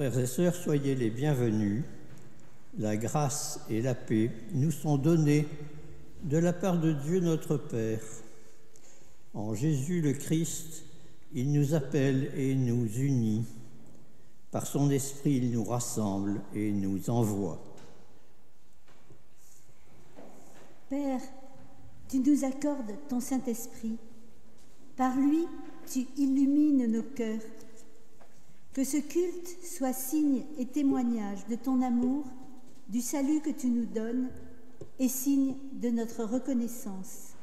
Frères et sœurs, soyez les bienvenus. La grâce et la paix nous sont données de la part de Dieu notre Père. En Jésus le Christ, il nous appelle et nous unit. Par son esprit, il nous rassemble et nous envoie. Père, tu nous accordes ton Saint-Esprit. Par lui, tu illumines nos cœurs. Que ce culte soit signe et témoignage de ton amour, du salut que tu nous donnes et signe de notre reconnaissance.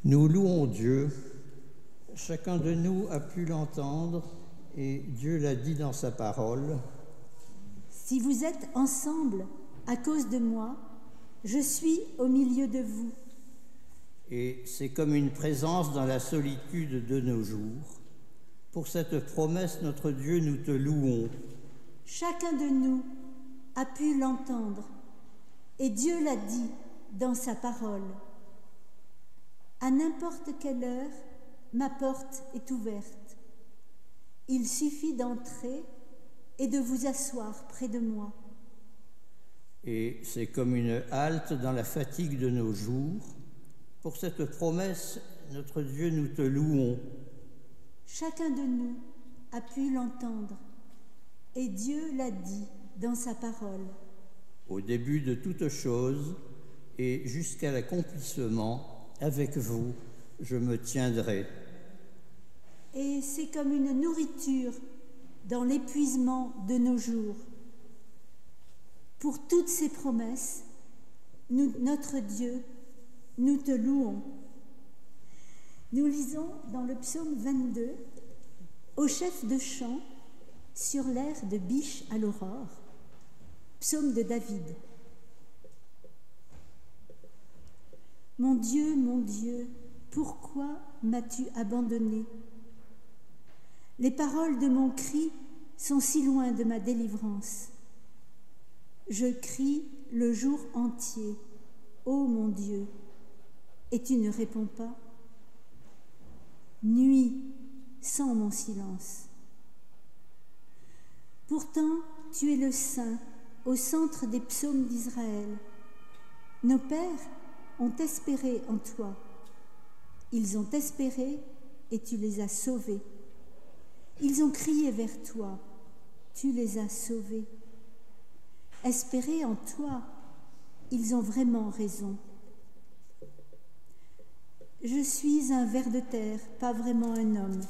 Nous louons Dieu. Chacun de nous a pu l'entendre et Dieu l'a dit dans sa parole. Si vous êtes ensemble à cause de moi, je suis au milieu de vous. Et c'est comme une présence dans la solitude de nos jours. Pour cette promesse, notre Dieu, nous te louons. Chacun de nous a pu l'entendre et Dieu l'a dit dans sa parole. À n'importe quelle heure, ma porte est ouverte. Il suffit d'entrer et de vous asseoir près de moi. Et c'est comme une halte dans la fatigue de nos jours. Pour cette promesse, notre Dieu, nous te louons. Chacun de nous a pu l'entendre et Dieu l'a dit dans sa parole. Au début de toute chose et jusqu'à l'accomplissement, avec vous, je me tiendrai. Et c'est comme une nourriture dans l'épuisement de nos jours. Pour toutes ces promesses, notre Dieu, nous te louons. Nous lisons dans le psaume 22, au chef de chant, sur l'air de Biche à l'aurore, psaume de David. Mon Dieu, pourquoi m'as-tu abandonné? Les paroles de mon cri sont si loin de ma délivrance. Je crie le jour entier, ô mon Dieu, et tu ne réponds pas. Nuit sans mon silence. Pourtant, tu es le Saint au centre des psaumes d'Israël. Nos pères ont espéré en toi. Ils ont espéré et tu les as sauvés. Ils ont crié vers toi, tu les as sauvés. Espérer en toi, ils ont vraiment raison. Je suis un ver de terre, pas vraiment un homme.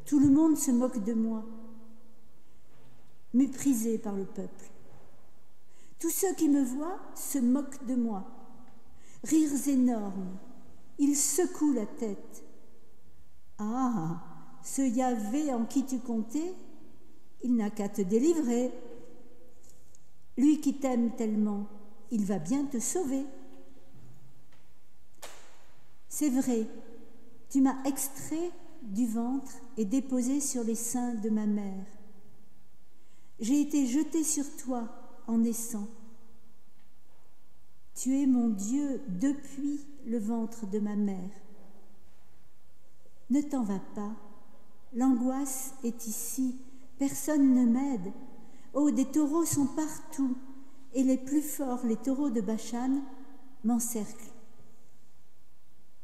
Tout le monde se moque de moi, méprisé par le peuple. Tous ceux qui me voient se moquent de moi. Rires énormes, ils secouent la tête. Ah, ce Yahvé en qui tu comptais, il n'a qu'à te délivrer. Lui qui t'aime tellement, il va bien te sauver. C'est vrai, tu m'as extrait du ventre et déposé sur les seins de ma mère. J'ai été jetée sur toi en naissant. Tu es mon Dieu depuis le ventre de ma mère. Ne t'en va pas, l'angoisse est ici, personne ne m'aide. Oh, des taureaux sont partout, et les plus forts, les taureaux de Bachan, m'encerclent.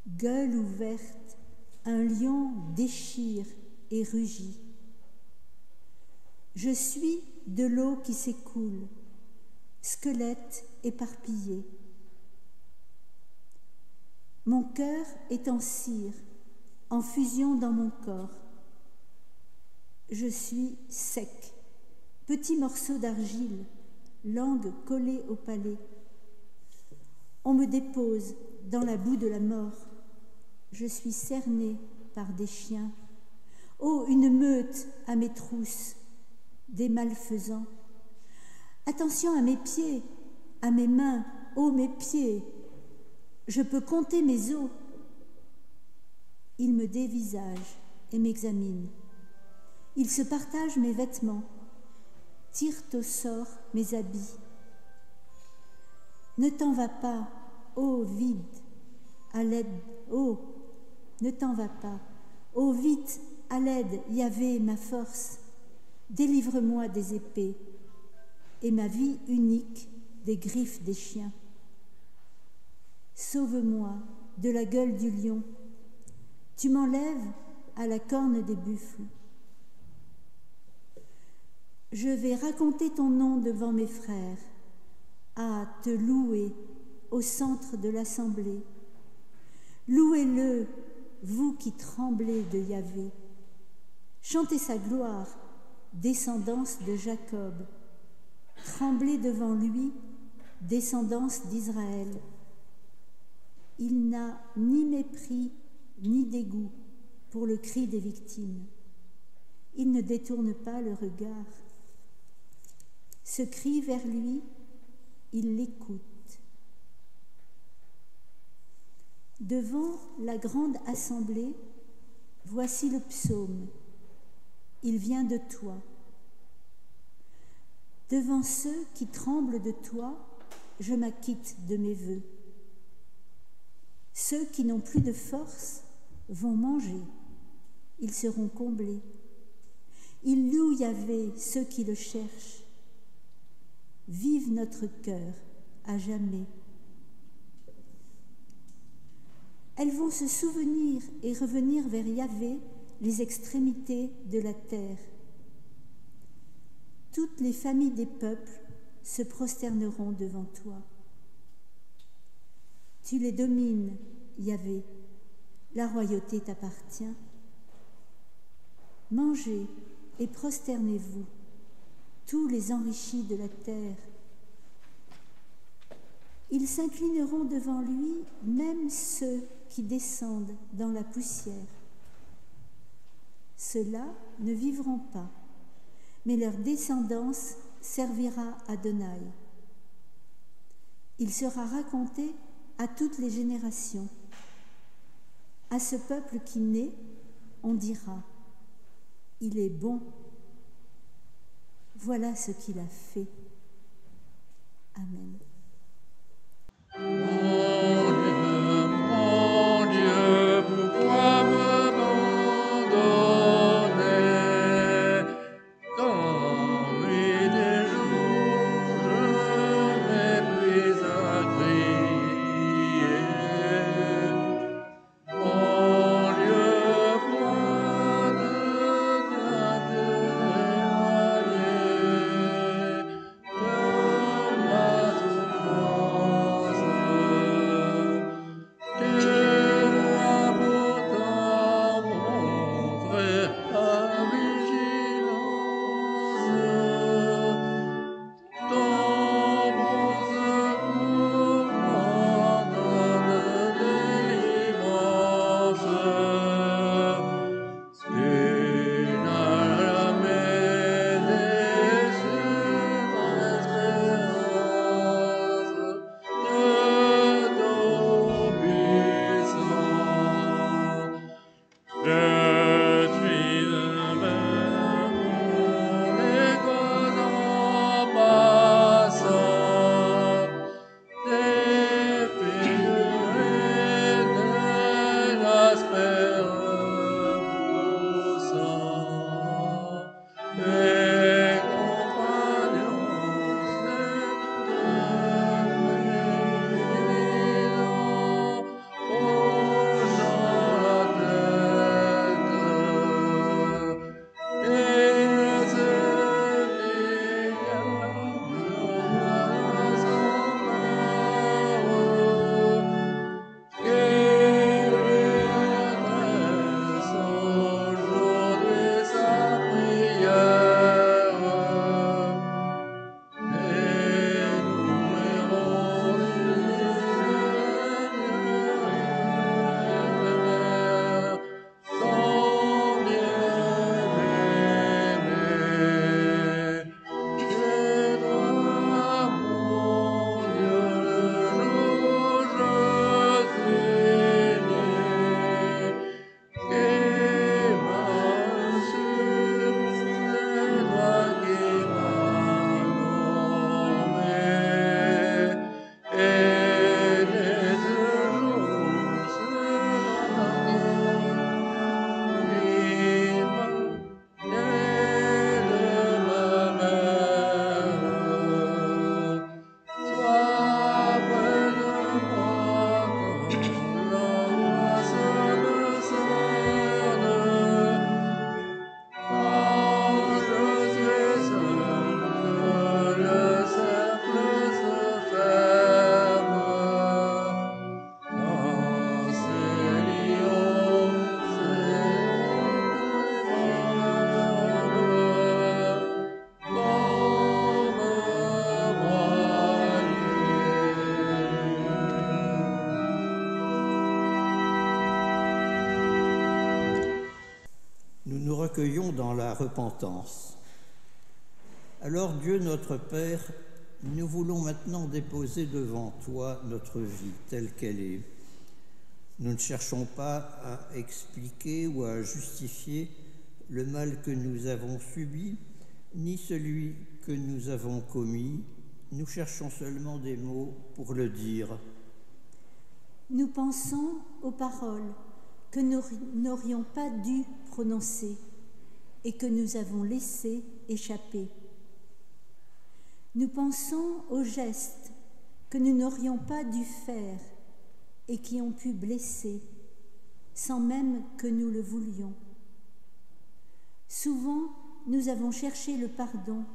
Gueule ouverte, un lion déchire et rugit. Je suis de l'eau qui s'écoule, squelette éparpillé. Mon cœur est en cire, en fusion dans mon corps. Je suis sec, petit morceau d'argile, langue collée au palais. On me dépose dans la boue de la mort. Je suis cernée par des chiens. Oh, une meute à mes trousses, des malfaisants. Attention à mes pieds, à mes mains, ô mes pieds. Je peux compter mes os. Il me dévisage et m'examine. Il se partage mes vêtements, tire au sort mes habits. Ne t'en va pas, ô vide, à l'aide, ô, ne t'en va pas, ô vite, à l'aide, Yahvé, ma force, délivre-moi des épées et ma vie unique des griffes des chiens. Sauve-moi de la gueule du lion, tu m'enlèves à la corne des buffles. Je vais raconter ton nom devant mes frères, à te louer au centre de l'assemblée. Louez-le, vous qui tremblez de Yahvé. Chantez sa gloire, descendance de Jacob. Tremblez devant lui, descendance d'Israël. Il n'a ni mépris ni dégoût pour le cri des victimes. Il ne détourne pas le regard. Ce cri vers lui, il l'écoute. Devant la grande assemblée, voici le psaume. Il vient de toi. Devant ceux qui tremblent de toi, je m'acquitte de mes vœux. Ceux qui n'ont plus de force vont manger, ils seront comblés. Il loue Yahvé ceux qui le cherchent. Vive notre cœur à jamais. Elles vont se souvenir et revenir vers Yahvé les extrémités de la terre. Toutes les familles des peuples se prosterneront devant toi. Tu les domines, Yahvé, la royauté t'appartient. Mangez et prosternez-vous, tous les enrichis de la terre. Ils s'inclineront devant lui, même ceux qui descendent dans la poussière. Ceux-là ne vivront pas, mais leur descendance servira à Adonai. Il sera raconté à toutes les générations. À ce peuple qui naît, on dira « Il est bon, voilà ce qu'il a fait. » Amen. Mon Dieu, pourquoi m'abandonner? Dans nuit des jours, je m'épuise à crier. Mon Dieu, point de grâce éloignée de ma souffrance. Tu as pourtant montré ta vigilance. Ton bon secours m'en donne délivrance. Tu n'as jamais déçu mon espérance. De ton but recueillons dans la repentance. Alors Dieu notre Père, nous voulons maintenant déposer devant toi notre vie telle qu'elle est. Nous ne cherchons pas à expliquer ou à justifier le mal que nous avons subi, ni celui que nous avons commis. Nous cherchons seulement des mots pour le dire. Nous pensons aux paroles que nous n'aurions pas dû prononcer et que nous avons laissé échapper. Nous pensons aux gestes que nous n'aurions pas dû faire et qui ont pu blesser, sans même que nous le voulions. Souvent, nous avons cherché le pardon,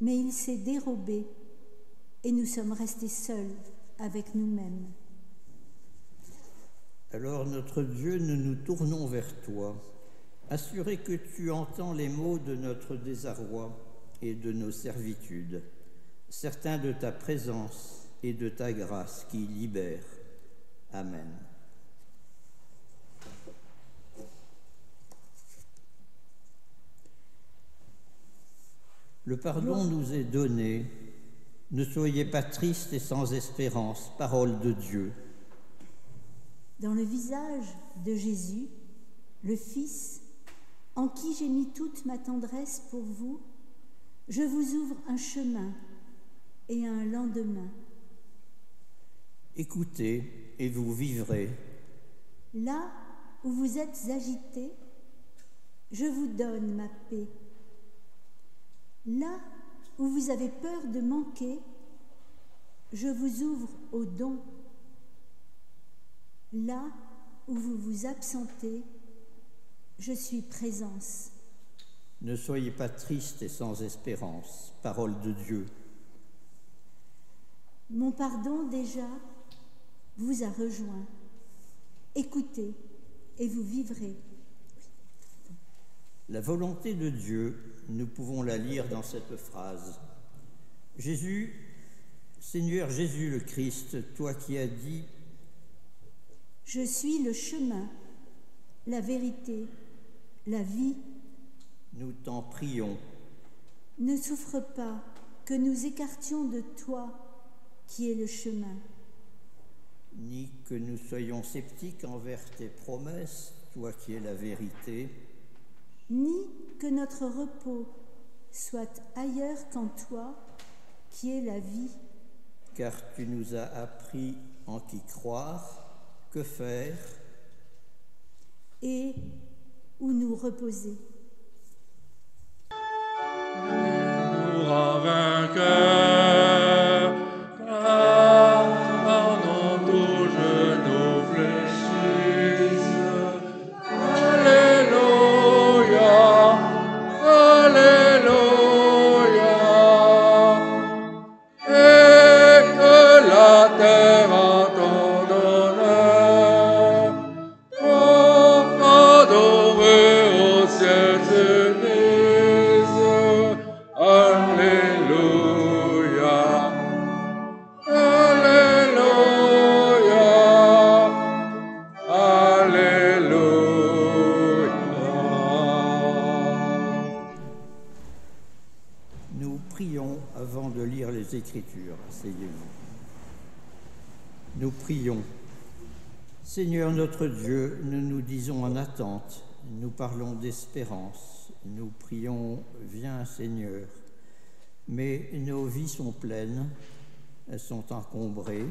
mais il s'est dérobé et nous sommes restés seuls avec nous-mêmes. Alors, notre Dieu, nous nous tournons vers toi, assurés que tu entends les mots de notre désarroi et de nos servitudes, certains de ta présence et de ta grâce qui libèrent. Amen. Le pardon nous est donné. Ne soyez pas tristes et sans espérance, parole de Dieu. Dans le visage de Jésus, le Fils, en qui j'ai mis toute ma tendresse pour vous, je vous ouvre un chemin et un lendemain. Écoutez et vous vivrez. Là où vous êtes agités, je vous donne ma paix. Là où vous avez peur de manquer, je vous ouvre au don. Là où vous vous absentez, je suis présence. Ne soyez pas tristes et sans espérance, parole de Dieu. Mon pardon déjà vous a rejoint. Écoutez et vous vivrez. La volonté de Dieu, nous pouvons la lire dans cette phrase. Jésus, Seigneur Jésus le Christ, toi qui as dit « Je suis le chemin, la vérité, la vie », nous t'en prions. Ne souffre pas que nous écartions de toi qui est le chemin. Ni que nous soyons sceptiques envers tes promesses, toi qui es la vérité. Ni que notre repos soit ailleurs qu'en toi, qui est la vie. Car tu nous as appris en qui croire, que faire et où nous reposer. Nous rend vainqueurs, car en nos genoux fléchissent. Alléluia, Alléluia. Et que la terre en ton honneur, pour adorer au ciel s'unisse. Alléluia, Alléluia, Alléluia. Nous prions avant de lire les Écritures. Asseyez-vous. Nous prions. Seigneur notre Dieu, nous nous disons en attente, nous parlons d'espérance, nous prions, viens Seigneur. Mais nos vies sont pleines, elles sont encombrées,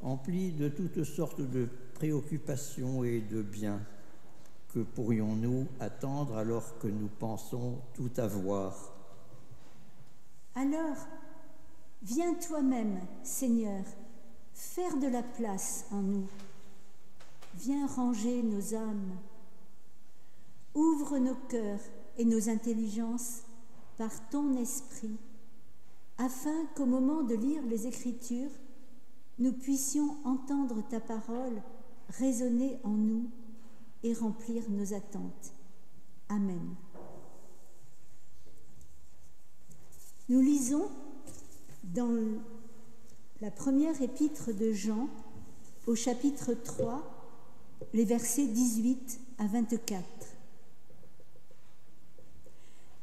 emplies de toutes sortes de préoccupations et de biens. Que pourrions-nous attendre alors que nous pensons tout avoir ? Alors, viens toi-même, Seigneur, faire de la place en nous. Viens ranger nos âmes. Ouvre nos cœurs et nos intelligences par ton esprit, afin qu'au moment de lire les Écritures, nous puissions entendre ta parole résonner en nous et remplir nos attentes. Amen. Nous lisons dans la première épître de Jean, au chapitre 3, les versets 18 à 24.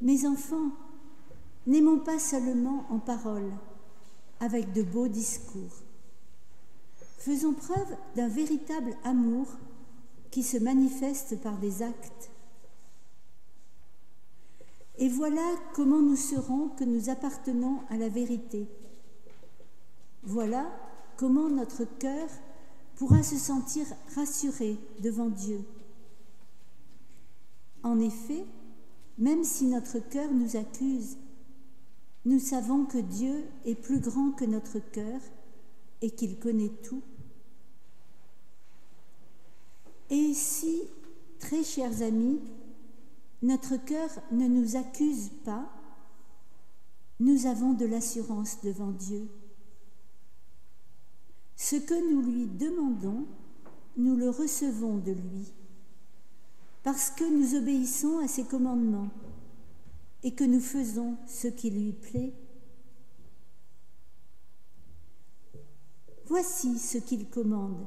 Mes enfants, n'aimons pas seulement en parole, avec de beaux discours. Faisons preuve d'un véritable amour qui se manifeste par des actes. Et voilà comment nous saurons que nous appartenons à la vérité. Voilà comment notre cœur pourra se sentir rassuré devant Dieu. En effet, même si notre cœur nous accuse, nous savons que Dieu est plus grand que notre cœur et qu'il connaît tout. Et si, très chers amis, notre cœur ne nous accuse pas, nous avons de l'assurance devant Dieu. Ce que nous lui demandons, nous le recevons de lui, parce que nous obéissons à ses commandements et que nous faisons ce qui lui plaît. Voici ce qu'il commande,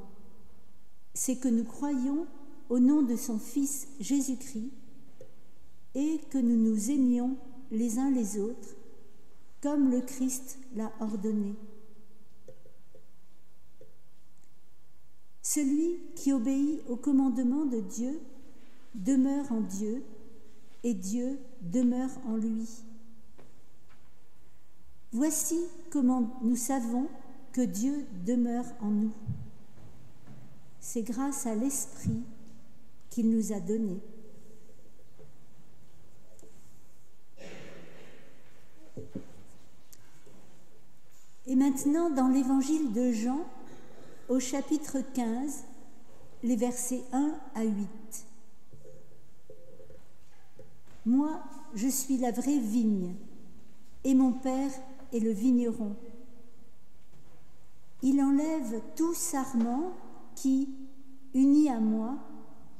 c'est que nous croyions au nom de son Fils Jésus-Christ et que nous nous aimions les uns les autres, comme le Christ l'a ordonné. Celui qui obéit au commandement de Dieu demeure en Dieu et Dieu demeure en lui. Voici comment nous savons que Dieu demeure en nous. C'est grâce à l'Esprit qu'il nous a donné. Et maintenant, dans l'évangile de Jean, au chapitre 15, les versets 1 à 8. Moi, je suis la vraie vigne, et mon Père est le vigneron. Il enlève tout sarment qui, uni à moi,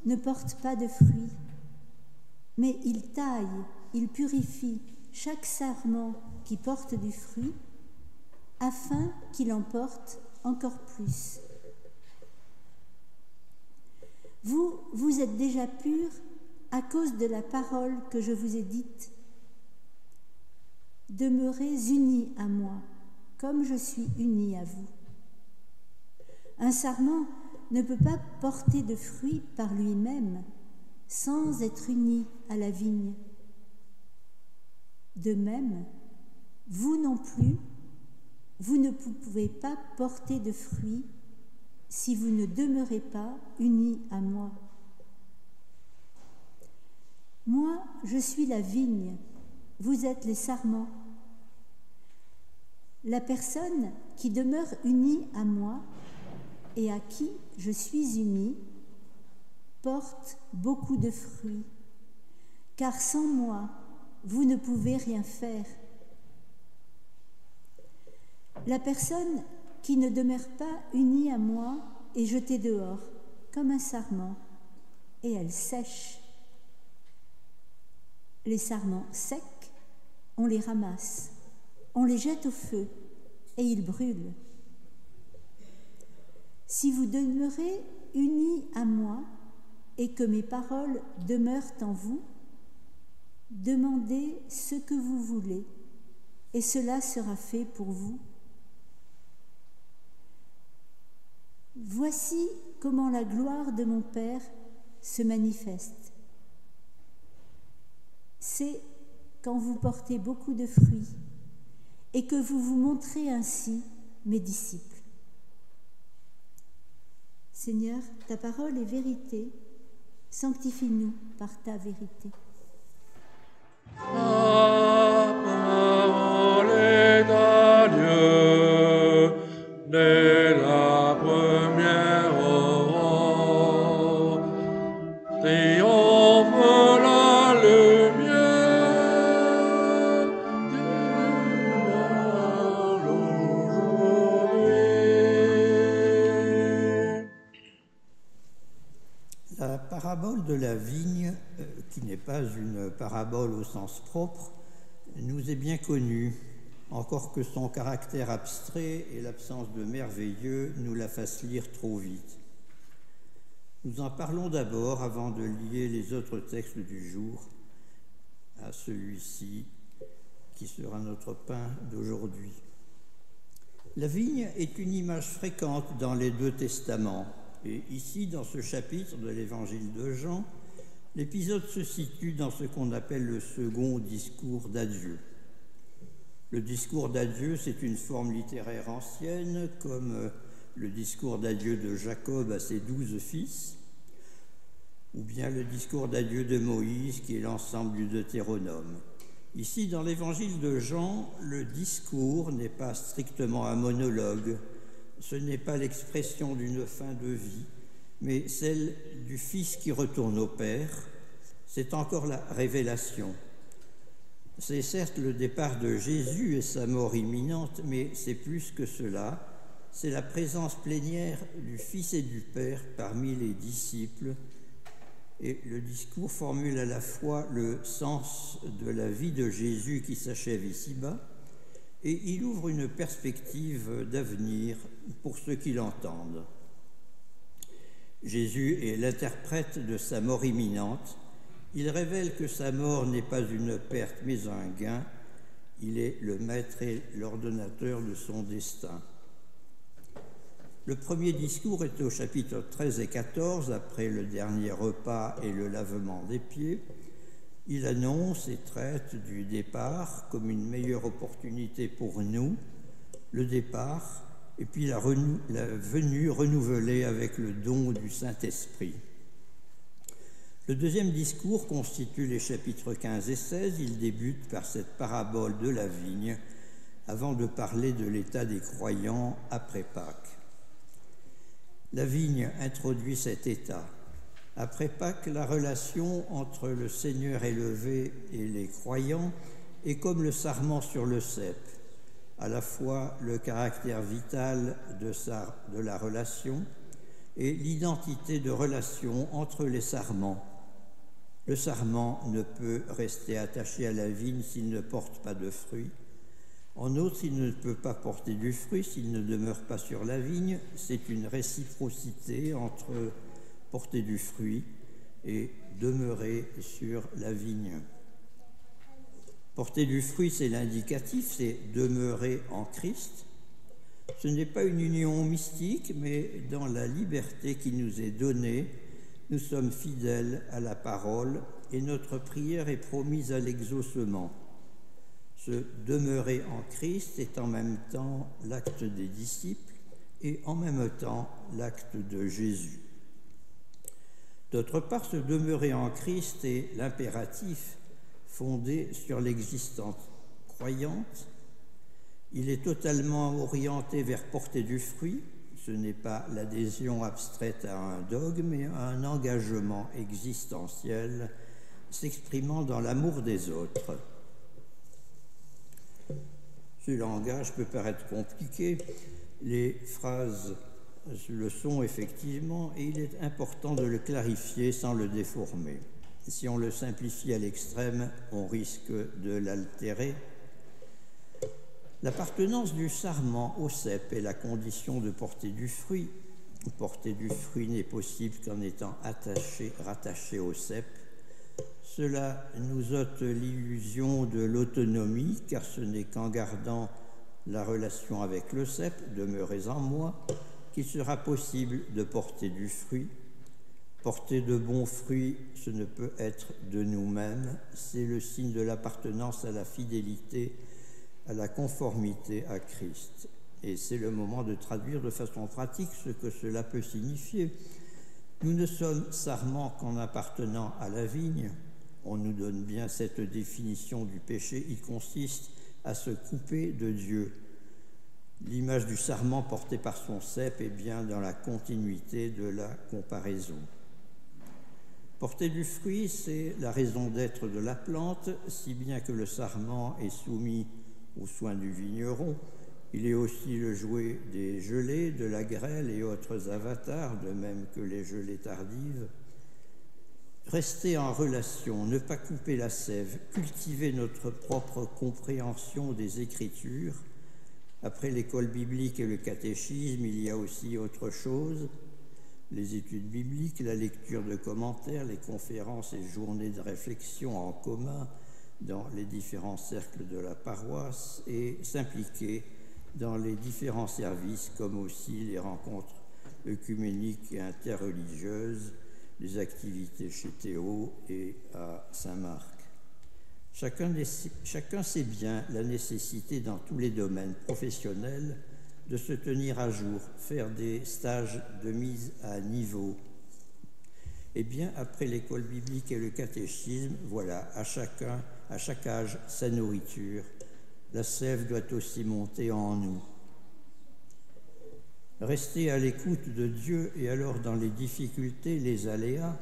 ne porte pas de fruits. Mais il taille, il purifie chaque sarment qui porte du fruit, afin qu'il en porte encore plus. Vous êtes déjà purs à cause de la parole que je vous ai dite. Demeurez unis à moi, comme je suis unie à vous. Un sarment ne peut pas porter de fruits par lui-même sans être uni à la vigne. De même, vous non plus, vous ne pouvez pas porter de fruits si vous ne demeurez pas unis à moi. Moi, je suis la vigne, vous êtes les sarments. La personne qui demeure unie à moi et à qui je suis unie porte beaucoup de fruits, car sans moi, vous ne pouvez rien faire. La personne qui ne demeure pas unie à moi est jetée dehors, comme un sarment, et elle sèche. Les sarments secs, on les ramasse, on les jette au feu, et ils brûlent. Si vous demeurez unis à moi, et que mes paroles demeurent en vous, demandez ce que vous voulez, et cela sera fait pour vous. Voici comment la gloire de mon Père se manifeste. C'est quand vous portez beaucoup de fruits et que vous vous montrez ainsi mes disciples. Seigneur, ta parole est vérité, sanctifie-nous par ta vérité. Ta parole est à Dieu, dès la première aurore, triomphe la lumière du mal aujourd'hui. La parabole de la vigne, qui n'est pas une parabole au sens propre, nous est bien connue, encore que son caractère abstrait et l'absence de merveilleux nous la fassent lire trop vite. Nous en parlons d'abord avant de lier les autres textes du jour à celui-ci qui sera notre pain d'aujourd'hui. La vigne est une image fréquente dans les deux testaments. Et ici, dans ce chapitre de l'évangile de Jean, l'épisode se situe dans ce qu'on appelle le second discours d'adieu. Le discours d'adieu, c'est une forme littéraire ancienne, comme le discours d'adieu de Jacob à ses 12 fils, ou bien le discours d'adieu de Moïse, qui est l'ensemble du Deutéronome. Ici, dans l'évangile de Jean, le discours n'est pas strictement un monologue, ce n'est pas l'expression d'une fin de vie, mais celle du Fils qui retourne au Père. C'est encore la révélation. C'est certes le départ de Jésus et sa mort imminente, mais c'est plus que cela. C'est la présence plénière du Fils et du Père parmi les disciples. Et le discours formule à la fois le sens de la vie de Jésus qui s'achève ici-bas, et il ouvre une perspective d'avenir pour ceux qui l'entendent. Jésus est l'interprète de sa mort imminente. Il révèle que sa mort n'est pas une perte mais un gain. Il est le maître et l'ordonnateur de son destin. Le premier discours est au chapitre 13 et 14, après le dernier repas et le lavement des pieds. Il annonce et traite du départ comme une meilleure opportunité pour nous, le départ, et puis la venue renouvelée avec le don du Saint-Esprit. Le deuxième discours constitue les chapitres 15 et 16. Il débute par cette parabole de la vigne, avant de parler de l'état des croyants après Pâques. La vigne introduit cet état. Après Pâques, la relation entre le Seigneur élevé et les croyants est comme le sarment sur le cep, à la fois le caractère vital de la relation et l'identité de relation entre les sarments. Le sarment ne peut rester attaché à la vigne s'il ne porte pas de fruits. En outre, il ne peut pas porter du fruit s'il ne demeure pas sur la vigne. C'est une réciprocité entre porter du fruit et demeurer sur la vigne. Porter du fruit, c'est l'indicatif, c'est demeurer en Christ. Ce n'est pas une union mystique, mais dans la liberté qui nous est donnée, nous sommes fidèles à la parole et notre prière est promise à l'exaucement. Se demeurer en Christ est en même temps l'acte des disciples et en même temps l'acte de Jésus. D'autre part, se demeurer en Christ est l'impératif fondé sur l'existence croyante. Il est totalement orienté vers porter du fruit. Ce n'est pas l'adhésion abstraite à un dogme, mais un engagement existentiel s'exprimant dans l'amour des autres. Ce langage peut paraître compliqué. Les phrases le sont effectivement et il est important de le clarifier sans le déformer. Si on le simplifie à l'extrême, on risque de l'altérer. L'appartenance du sarment au cep est la condition de porter du fruit. Porter du fruit n'est possible qu'en étant rattaché au cep. Cela nous ôte l'illusion de l'autonomie, car ce n'est qu'en gardant la relation avec le cep, demeurez en moi, qu'il sera possible de porter du fruit. Porter de bons fruits, ce ne peut être de nous-mêmes, c'est le signe de l'appartenance à la fidélité, à la conformité à Christ. Et c'est le moment de traduire de façon pratique ce que cela peut signifier. Nous ne sommes sarments qu'en appartenant à la vigne. On nous donne bien cette définition du péché. Il consiste à se couper de Dieu. L'image du sarment porté par son cep est bien dans la continuité de la comparaison. Porter du fruit, c'est la raison d'être de la plante, si bien que le sarment est soumis aux soins du vigneron. Il est aussi le jouet des gelées, de la grêle et autres avatars, de même que les gelées tardives. Rester en relation, ne pas couper la sève, cultiver notre propre compréhension des Écritures. Après l'école biblique et le catéchisme, il y a aussi autre chose. Les études bibliques, la lecture de commentaires, les conférences et journées de réflexion en commun, dans les différents cercles de la paroisse et s'impliquer dans les différents services, comme aussi les rencontres œcuméniques et interreligieuses, les activités chez Théo et à Saint-Marc. Chacun sait bien la nécessité dans tous les domaines professionnels de se tenir à jour, faire des stages de mise à niveau. Eh bien, après l'école biblique et le catéchisme, voilà, à chaque âge, sa nourriture. La sève doit aussi monter en nous. Rester à l'écoute de Dieu et alors dans les difficultés, les aléas.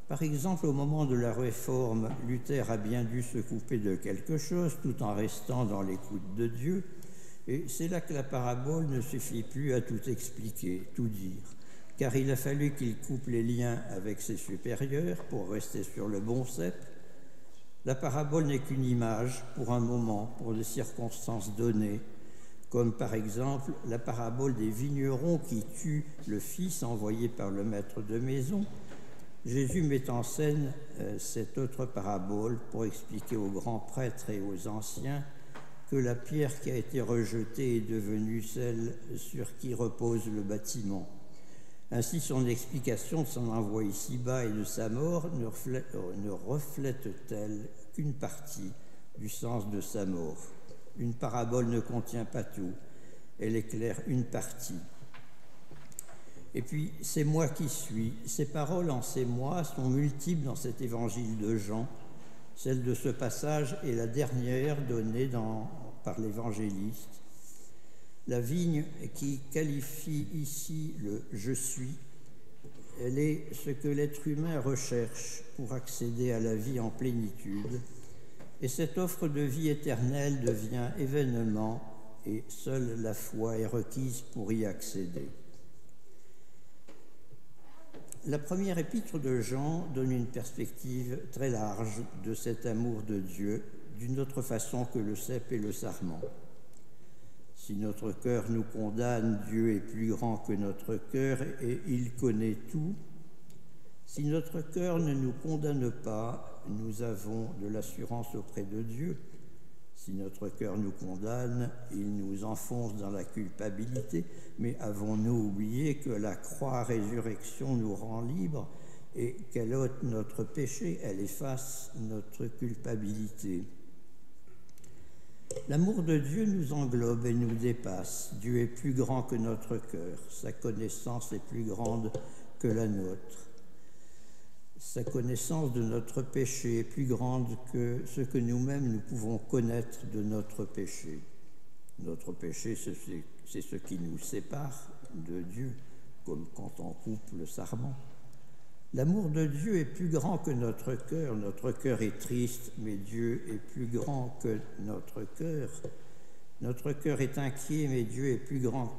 Par exemple, au moment de la Réforme, Luther a bien dû se couper de quelque chose tout en restant dans l'écoute de Dieu. Et c'est là que la parabole ne suffit plus à tout expliquer, tout dire, car il a fallu qu'il coupe les liens avec ses supérieurs pour rester sur le bon cep. La parabole n'est qu'une image pour un moment, pour des circonstances données, comme par exemple la parabole des vignerons qui tuent le fils envoyé par le maître de maison. Jésus met en scène cette autre parabole pour expliquer aux grands prêtres et aux anciens que la pierre qui a été rejetée est devenue celle sur qui repose le bâtiment. Ainsi, son explication de son envoi ici-bas et de sa mort ne reflète-t-elle qu'une partie du sens de sa mort. Une parabole ne contient pas tout, elle éclaire une partie. Et puis, c'est moi qui suis. Ces paroles en ces moi sont multiples dans cet évangile de Jean. Celle de ce passage est la dernière donnée par l'évangéliste. La vigne qui qualifie ici le « je suis », elle est ce que l'être humain recherche pour accéder à la vie en plénitude. Et cette offre de vie éternelle devient événement et seule la foi est requise pour y accéder. La première épître de Jean donne une perspective très large de cet amour de Dieu, d'une autre façon que le cep et le sarment. Si notre cœur nous condamne, Dieu est plus grand que notre cœur et il connaît tout. Si notre cœur ne nous condamne pas, nous avons de l'assurance auprès de Dieu. Si notre cœur nous condamne, il nous enfonce dans la culpabilité. Mais avons-nous oublié que la croix-résurrection nous rend libres et qu'elle ôte notre péché, elle efface notre culpabilité? L'amour de Dieu nous englobe et nous dépasse. Dieu est plus grand que notre cœur. Sa connaissance est plus grande que la nôtre. Sa connaissance de notre péché est plus grande que ce que nous-mêmes nous pouvons connaître de notre péché. Notre péché, c'est ce qui nous sépare de Dieu, comme quand on coupe le sarment. L'amour de Dieu est plus grand que notre cœur. Notre cœur est triste, mais Dieu est plus grand que notre cœur. Notre cœur est inquiet, mais Dieu est plus grand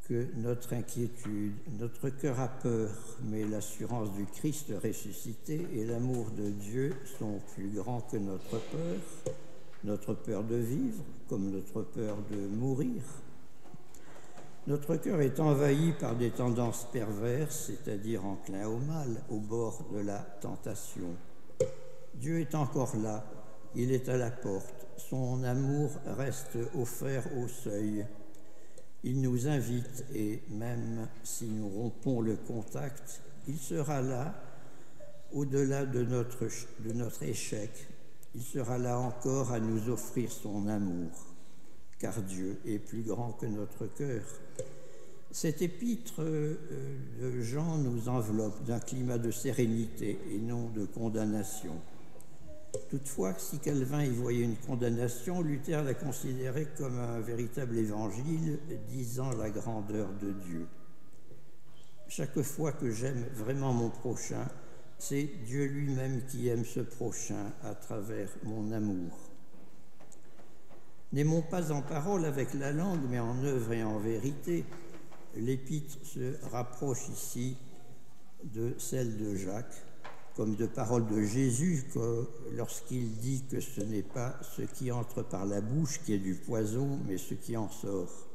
que notre inquiétude. Notre cœur a peur, mais l'assurance du Christ ressuscité et l'amour de Dieu sont plus grands que notre peur de vivre, comme notre peur de mourir. Notre cœur est envahi par des tendances perverses, c'est-à-dire enclin au mal, au bord de la tentation. Dieu est encore là, il est à la porte. Son amour reste offert au seuil. Il nous invite et même si nous rompons le contact, il sera là au-delà de notre échec. Il sera là encore à nous offrir son amour, car Dieu est plus grand que notre cœur. Cet épître de Jean nous enveloppe d'un climat de sérénité et non de condamnation. Toutefois, si Calvin y voyait une condamnation, Luther la considérait comme un véritable évangile disant la grandeur de Dieu. Chaque fois que j'aime vraiment mon prochain, c'est Dieu lui-même qui aime ce prochain à travers mon amour. N'aimons pas en parole avec la langue, mais en œuvre et en vérité. L'épître se rapproche ici de celle de Jacques, comme de paroles de Jésus lorsqu'il dit que ce n'est pas ce qui entre par la bouche qui est du poison, mais ce qui en sort.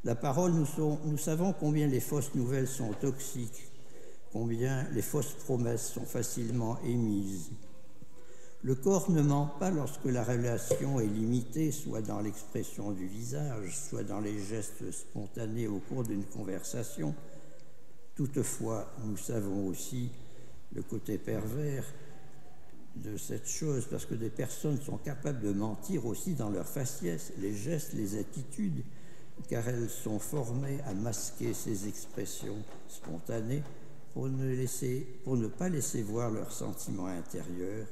La parole, nous savons combien les fausses nouvelles sont toxiques, combien les fausses promesses sont facilement émises. Le corps ne ment pas lorsque la relation est limitée, soit dans l'expression du visage, soit dans les gestes spontanés au cours d'une conversation. Toutefois, nous savons aussi le côté pervers de cette chose, parce que des personnes sont capables de mentir aussi dans leur faciès, les gestes, les attitudes, car elles sont formées à masquer ces expressions spontanées pour ne pas laisser voir leurs sentiments intérieurs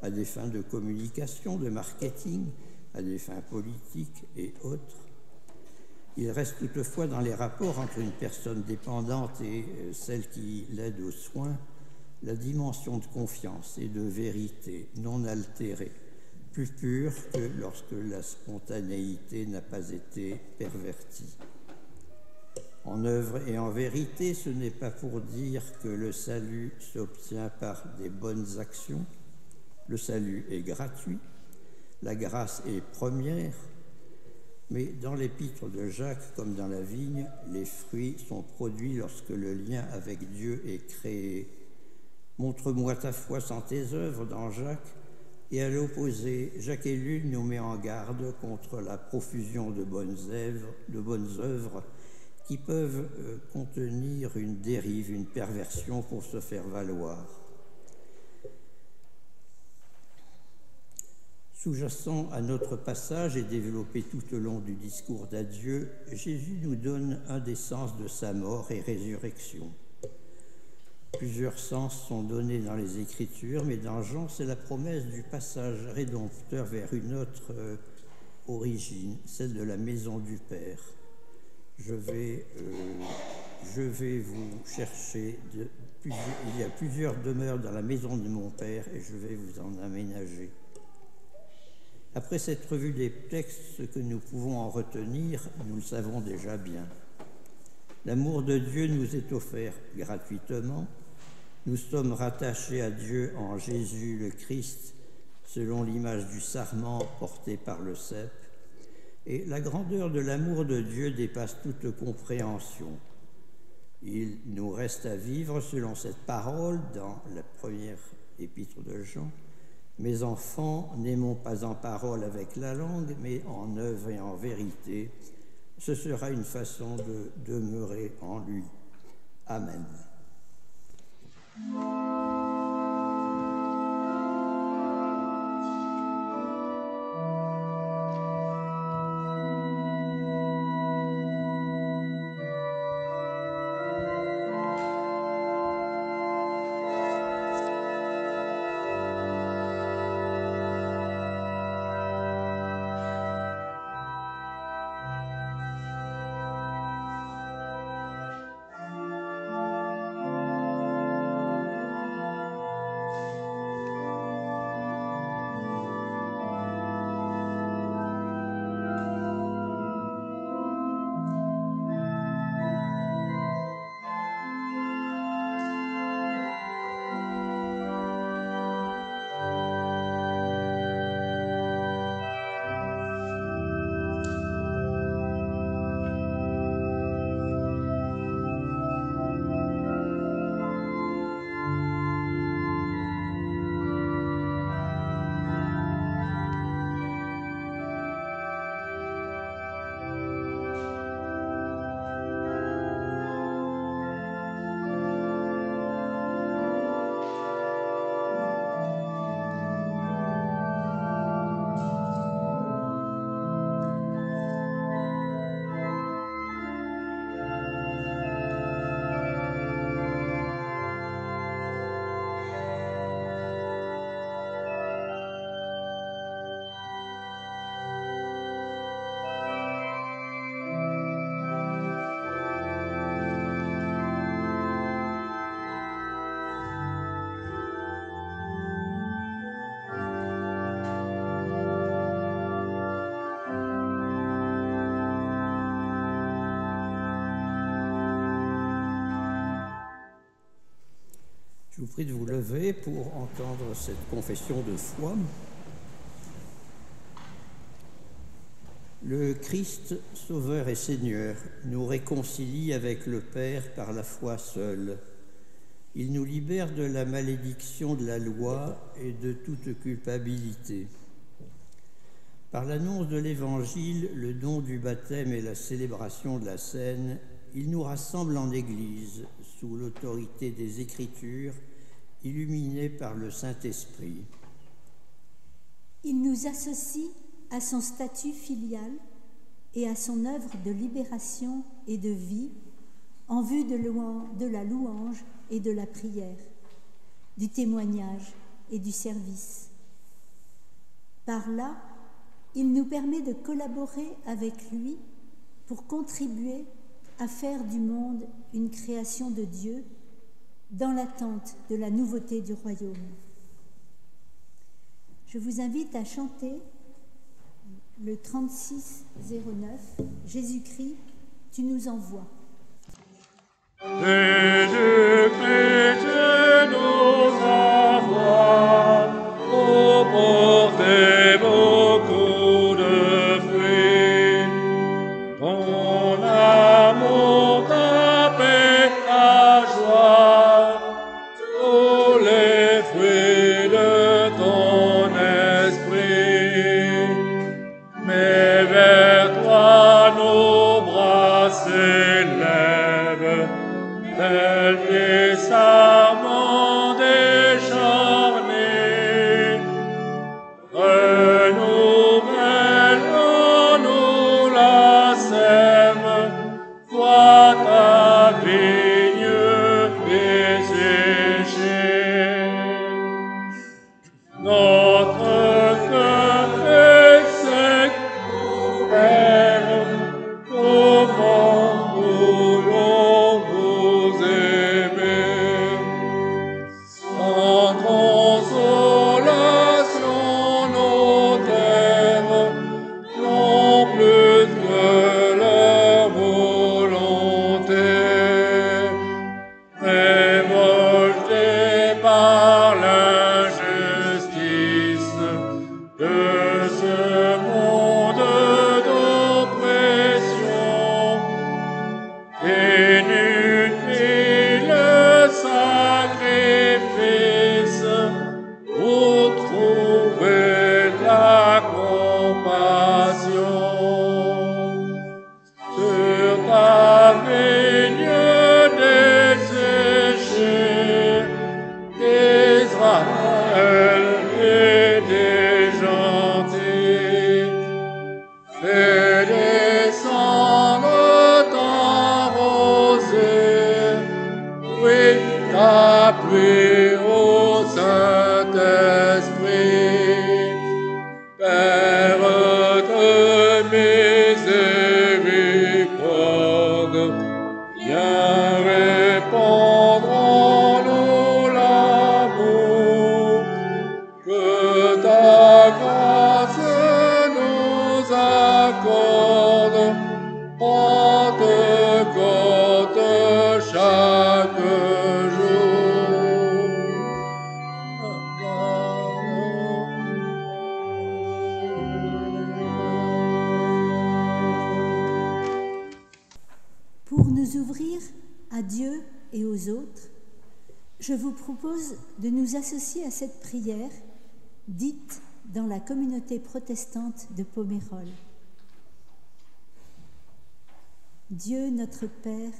à des fins de communication, de marketing, à des fins politiques et autres. Il reste toutefois dans les rapports entre une personne dépendante et celle qui l'aide aux soins la dimension de confiance et de vérité non altérée, plus pure que lorsque la spontanéité n'a pas été pervertie. En œuvre et en vérité, ce n'est pas pour dire que le salut s'obtient par des bonnes actions. Le salut est gratuit, la grâce est première, mais dans l'épître de Jacques, comme dans la vigne, les fruits sont produits lorsque le lien avec Dieu est créé. Montre-moi ta foi sans tes œuvres dans Jacques, et à l'opposé, Jacques Ellul nous met en garde contre la profusion de bonnes œuvres qui peuvent contenir une dérive, une perversion pour se faire valoir. Sous-jacent à notre passage et développé tout au long du discours d'adieu, Jésus nous donne un des sens de sa mort et résurrection. Plusieurs sens sont donnés dans les Écritures, mais dans Jean, c'est la promesse du passage rédempteur vers une autre origine, celle de la maison du Père. Je vais vous chercher, il y a plusieurs demeures dans la maison de mon Père et je vais vous en aménager. Après cette revue des textes, ce que nous pouvons en retenir, nous le savons déjà bien. L'amour de Dieu nous est offert gratuitement. Nous sommes rattachés à Dieu en Jésus le Christ, selon l'image du sarment porté par le cep. Et la grandeur de l'amour de Dieu dépasse toute compréhension. Il nous reste à vivre selon cette parole dans la première épître de Jean. Mes enfants, n'aimons pas en parole avec la langue, mais en œuvre et en vérité. Ce sera une façon de demeurer en lui. Amen. Je vous prie de vous lever pour entendre cette confession de foi. Le Christ, Sauveur et Seigneur, nous réconcilie avec le Père par la foi seule. Il nous libère de la malédiction de la loi et de toute culpabilité. Par l'annonce de l'Évangile, le don du baptême et la célébration de la scène, il nous rassemble en Église, sous l'autorité des Écritures, illuminée par le Saint-Esprit. Il nous associe à son statut filial et à son œuvre de libération et de vie en vue de la louange et de la prière, du témoignage et du service. Par là, il nous permet de collaborer avec lui pour contribuer à faire du monde une création de Dieu dans l'attente de la nouveauté du royaume. Je vous invite à chanter le 3609, Jésus-Christ, tu nous envoies. Jésus-Christ, tu nous envoies pour porter beaucoup de fruits. Ton amour, ta paix, ta joie, tous les fruits de ton esprit. Mais vers toi nos bras s'élèvent, tels des sarments décharnés. Renouvelle-nous la sème, vois ta vigne desséchée. Notre cœur est sec, Père, comment voulons-nous aimer? Sans consolation, nos terres n'ont plus que leur volonté. Révoltés par l'injustice de ce monde d'oppression, inutile sacrifice pour trouver la compassion. Sur ta vigne desséchée, d'Israël et des gentils, fais descendre ton rosée, oui, ta pluie au Saint-Esprit. Père de miséricorde, viens répandre en nous l'amour, que ta grâce nous accorde, Pentecôte chaque jour. Pour nous ouvrir à Dieu et aux autres, je vous propose de nous associer à cette prière dite dans la communauté protestante de Pomerol. Dieu notre Père,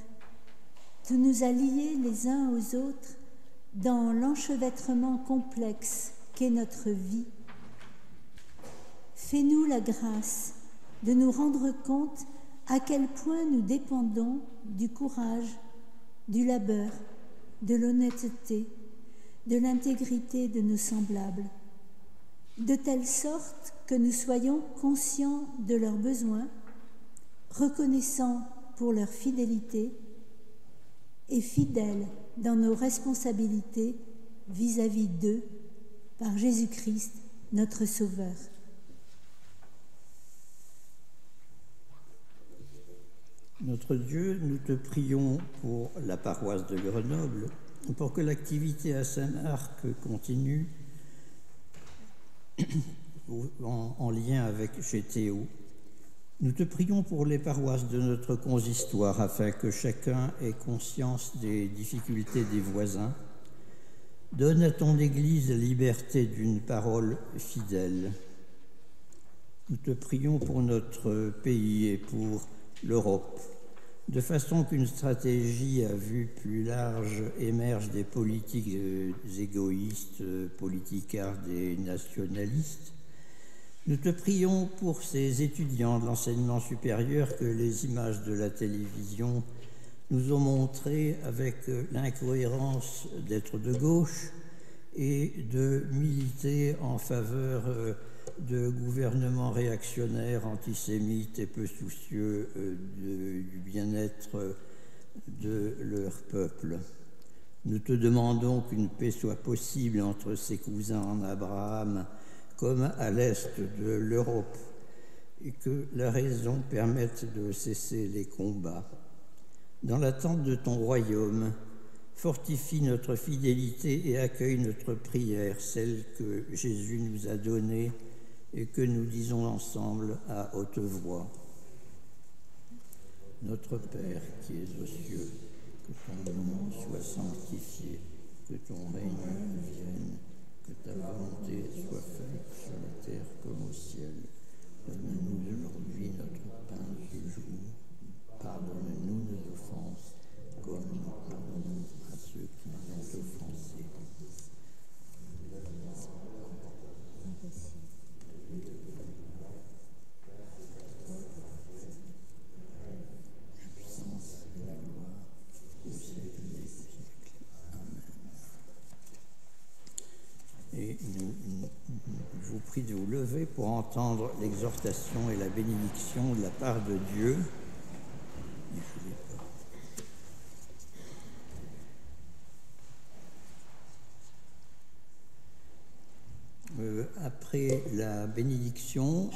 tu nous as liés les uns aux autres dans l'enchevêtrement complexe qu'est notre vie. Fais-nous la grâce de nous rendre compte à quel point nous dépendons du courage, du labeur, de l'honnêteté, de l'intégrité de nos semblables, de telle sorte que nous soyons conscients de leurs besoins, reconnaissants pour leur fidélité et fidèles dans nos responsabilités vis-à-vis d'eux par Jésus-Christ, notre Sauveur. Notre Dieu, nous te prions pour la paroisse de Grenoble, pour que l'activité à Saint-Marc continue en lien avec GTO. Nous te prions pour les paroisses de notre consistoire, afin que chacun ait conscience des difficultés des voisins. Donne à ton Église la liberté d'une parole fidèle. Nous te prions pour notre pays et pour l'Europe, de façon qu'une stratégie à vue plus large émerge des politiques égoïstes, politicards et nationalistes. Nous te prions pour ces étudiants de l'enseignement supérieur que les images de la télévision nous ont montré avec l'incohérence d'être de gauche et de militer en faveur de gouvernements réactionnaires, antisémites et peu soucieux du bien-être de leur peuple. Nous te demandons qu'une paix soit possible entre ses cousins en Abraham comme à l'est de l'Europe et que la raison permette de cesser les combats. Dans l'attente de ton royaume, fortifie notre fidélité et accueille notre prière, celle que Jésus nous a donnée et que nous disons ensemble à haute voix. Notre Père qui es aux cieux, que ton nom soit sanctifié, que ton règne vienne, que ta volonté soit faite sur la terre comme au ciel. Donne-nous aujourd'hui notre pain de ce jour. Pardonne-nous nos offenses, comme nous pardonnons à ceux qui nous ont offensés. Et je vous prie de vous lever pour entendre l'exhortation et la bénédiction de la part de Dieu. Après la bénédiction,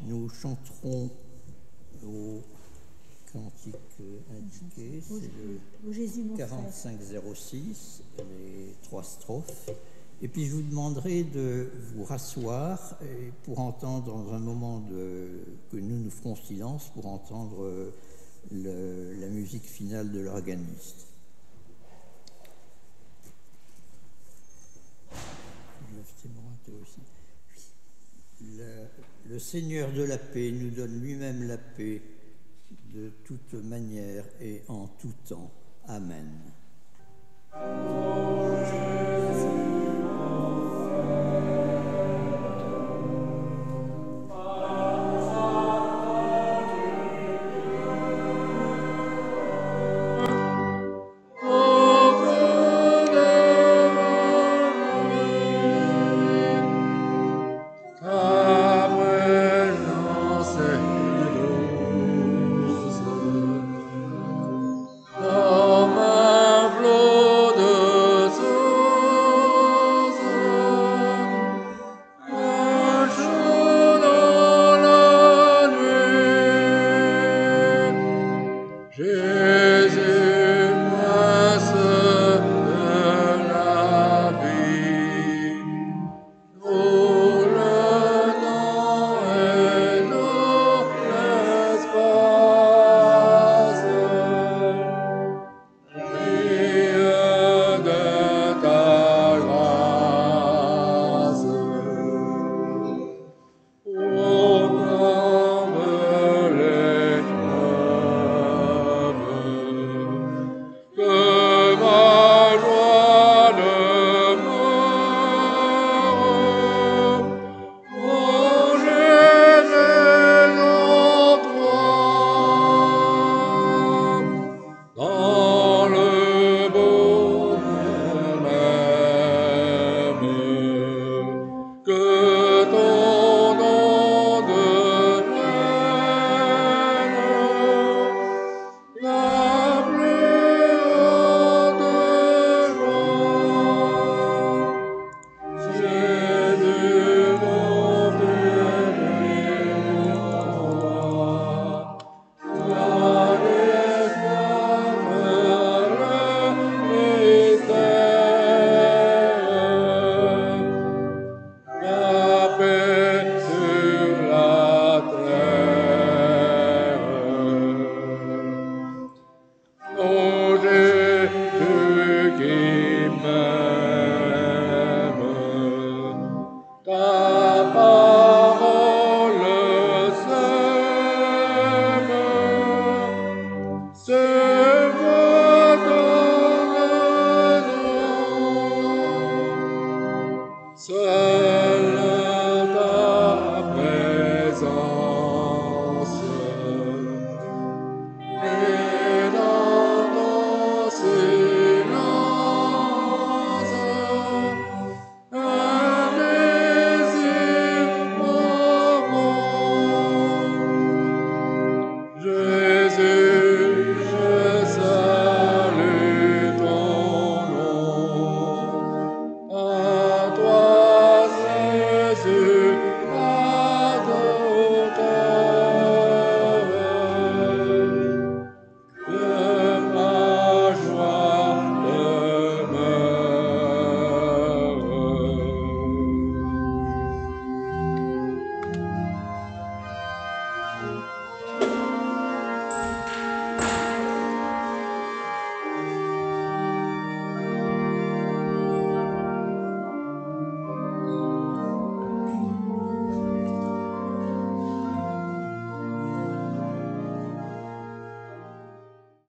nous chanterons au cantique indiqué, c'est le 45-06, les 3 strophes. Et puis je vous demanderai de vous rasseoir et pour entendre dans un moment que nous ferons silence pour entendre la musique finale de l'organiste. Le Seigneur de la paix nous donne lui-même la paix de toute manière et en tout temps. Amen.